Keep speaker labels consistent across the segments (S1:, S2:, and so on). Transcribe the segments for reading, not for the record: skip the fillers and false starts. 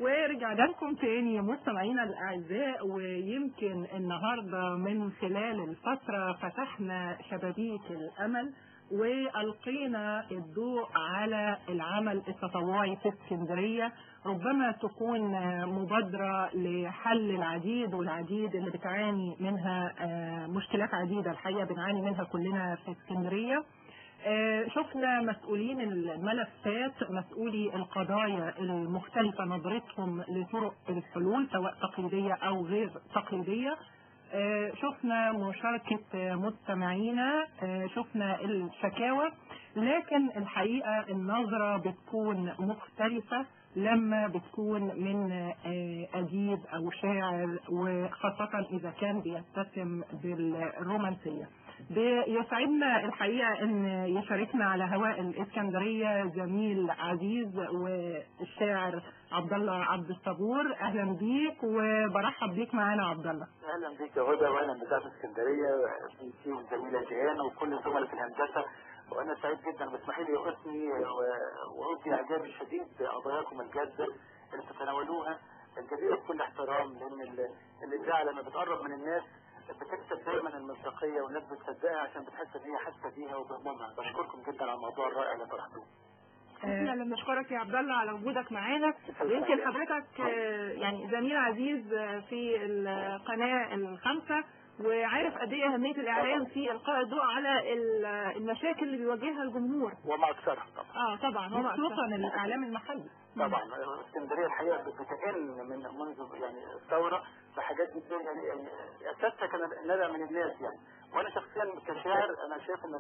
S1: ورجعنا لكم تاني مستمعينا الأعزاء، ويمكن النهاردة من خلال الفترة فتحنا شبابيك الأمل وألقينا الضوء على العمل التطوعي في اسكندرية. ربما تكون مبادرة لحل العديد والعديد اللي بتعاني منها مشكلات عديدة الحقيقة بنعاني منها كلنا في اسكندرية. شفنا مسؤولين الملفات، مسؤولي القضايا المختلفة، نظرتهم لطرق الحلول سواء تقليدية أو غير تقليدية. شفنا مشاركة مستمعينا، شفنا الشكاوى، لكن الحقيقة النظرة بتكون مختلفة لما بتكون من أديب أو شاعر، وخاصة إذا كان بيتسم بالرومانسية. بيسعدنا الحقيقة أن يشاركنا على هواء الإسكندرية زميل عزيز والشاعر عبد الله عبد الصبور. أهلا بيك وبرحب بيك معانا عبد الله.
S2: أهلا بيك يا هدى، وأهلا بتاعت اسكندرية في والزميلة جيهان وكل الزملاء في الهندسة، وأنا سعيد جدا. باسمحي لي أثني وأبدي إعجابي الشديد بقضاياكم الجادة اللي تتناولوها الجديرة بكل احترام، لأن الإذاعة لما بتقرب من الناس بتكسب دايما المصداقيه، والناس بتصدقها عشان بتحس ان هي حاسه بيها وبهمومها. بشكركم جدا على الموضوع الرائع اللي طرحتوه.
S1: احنا اللي بنشكرك يا عبد الله على وجودك معانا، ويمكن حضرتك يعني زميل عزيز في القناه الخامسه، وعارف قد ايه اهميه الاعلام في القاء الضوء على المشاكل اللي بيواجهها الجمهور
S2: وما اكثرها طبعا.
S1: طبعا
S3: خصوصا الاعلام المحلي.
S2: طبعا اسكندريه الحقيقه بتئن منذ يعني الثوره بحاجات جدا، يعني اساسها كان الندى من الناس يعني. وانا شخصيا كشاعر انا شايف ان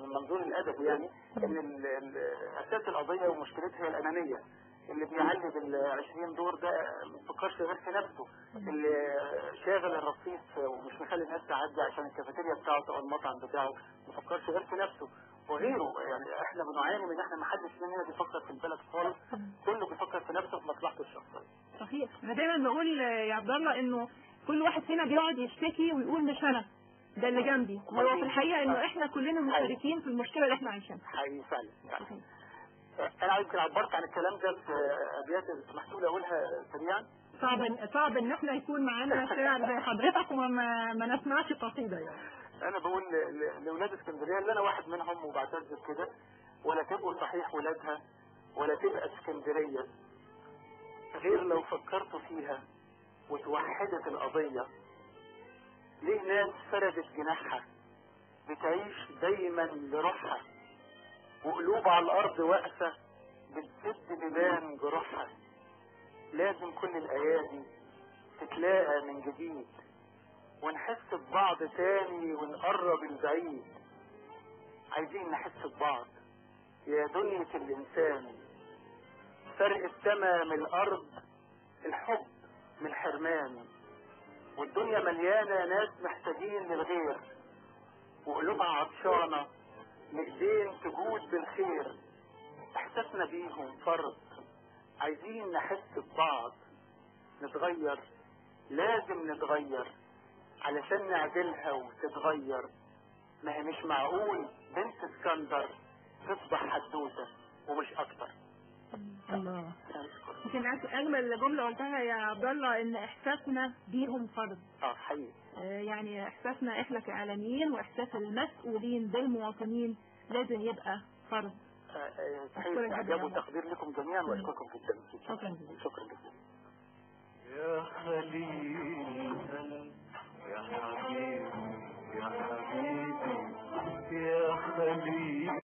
S2: المنظور الادبي يعني ان اساس القضيه ومشكلتها هي الانانيه. اللي بيعلي بال20 دور ده ما بيفكرش غير في نفسه، اللي شاغل الرصيف ومش مخلي الناس تعدي عشان الكافيتيريا بتاعته او المطعم بتاعه، ما بيفكرش غير في نفسه وغيره. يعني احنا بنعاني من احنا ما حدش مننا بيفكر في البلد خالص، كله بيفكر في نفسه في مصلحته الشخصيه.
S1: صحيح. انا دايما بقول يا عبد الله انه كل واحد فينا بيقعد يشتكي ويقول مش انا ده اللي جنبي، هو في الحقيقه انه احنا كلنا مشتركين في المشكله اللي احنا عايشينها.
S2: حقيقي فعلا. انا يمكن عبرت عن الكلام ده في ابيات سمحتوا لي اقولها سريعا.
S1: صعب ان احنا يكون معانا شاعر زي حضرتك وما نسمعش قصيده يعني.
S2: انا بقول لاولاد اسكندريه اللي انا واحد منهم وبعتز بكده، ولا تبقوا صحيح ولادها ولا تبقى اسكندريه غير لو فكرتوا فيها وتوحدت القضيه. ليه ناس فردت جناحها بتعيش دايما لروحها، وقلوب على الارض واقفه بتسد بيبان جروحها. لازم كل الايادي تتلاقى من جديد، ونحس ببعض تاني ونقرب البعيد. عايزين نحس ببعض يا دنيا الانسان، فرق السما من الارض، الحب من الحرمان. والدنيا مليانه ناس محتاجين للغير، وقلوبها عطشانه لإيدين تجود بالخير. احساسنا بيهم فرض، عايزين نحس ببعض. نتغير، لازم نتغير علشان نعدلها وتتغير. ما هي مش معقول بنت اسكندر تصبح حدوته ومش اكتر.
S1: الله. يمكن اجمل جمله قلتها يا عبد الله ان احساسنا بيهم فرض.
S2: حقيقي.
S1: يعني احساسنا احنا كاعلاميين واحساس المسؤولين بالمواطنين لازم يبقى فرض.
S2: صحيح. اعجاب وتقدير لكم جميعا واشكركم جدا.
S1: شكرا جدا.
S2: شكرا جدا.
S4: يا خليل يا حبيبي